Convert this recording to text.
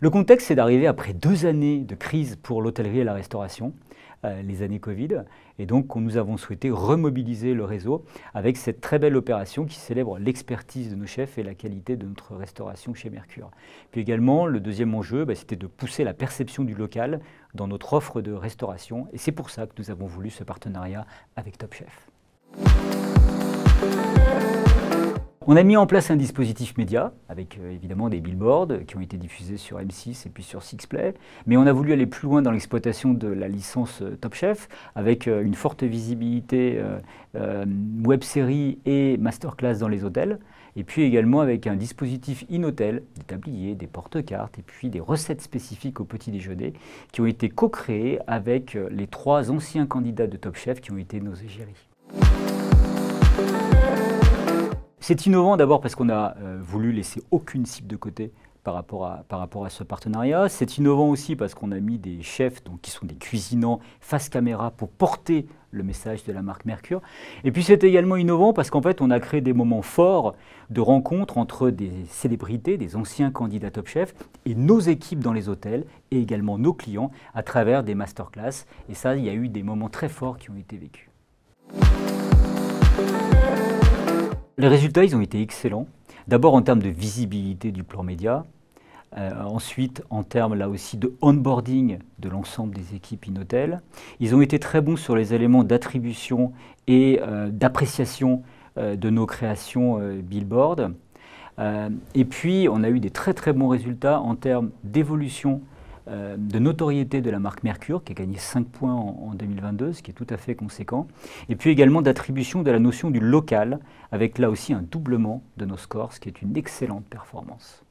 Le contexte, c'est d'arriver après 2 années de crise pour l'hôtellerie et la restauration, les années Covid. Et donc, nous avons souhaité remobiliser le réseau avec cette très belle opération qui célèbre l'expertise de nos chefs et la qualité de notre restauration chez Mercure. Puis également, le deuxième enjeu, c'était de pousser la perception du local dans notre offre de restauration. Et c'est pour ça que nous avons voulu ce partenariat avec Top Chef. On a mis en place un dispositif média avec évidemment des billboards qui ont été diffusés sur M6 et puis sur Sixplay. Mais on a voulu aller plus loin dans l'exploitation de la licence Top Chef avec une forte visibilité web-série et masterclass dans les hôtels. Et puis également avec un dispositif in-hôtel, des tabliers, des porte-cartes et puis des recettes spécifiques au petit déjeuner qui ont été co-créées avec les 3 anciens candidats de Top Chef qui ont été nos égéries. C'est innovant d'abord parce qu'on a voulu laisser aucune cible de côté par rapport à ce partenariat. C'est innovant aussi parce qu'on a mis des chefs qui sont des cuisinants face caméra pour porter le message de la marque Mercure. Et puis c'est également innovant parce qu'en fait on a créé des moments forts de rencontres entre des célébrités, des anciens candidats Top Chef et nos équipes dans les hôtels et également nos clients à travers des masterclass. Et ça, il y a eu des moments très forts qui ont été vécus. Les résultats, ils ont été excellents. D'abord en termes de visibilité du plan média, ensuite en termes là aussi de onboarding de l'ensemble des équipes in-hôtel. Ils ont été très bons sur les éléments d'attribution et d'appréciation de nos créations billboard. Et puis on a eu des très très bons résultats en termes d'évolution de notoriété de la marque Mercure, qui a gagné 5 points en 2022, ce qui est tout à fait conséquent. Et puis également d'attribution de la notion du local, avec là aussi un doublement de nos scores, ce qui est une excellente performance.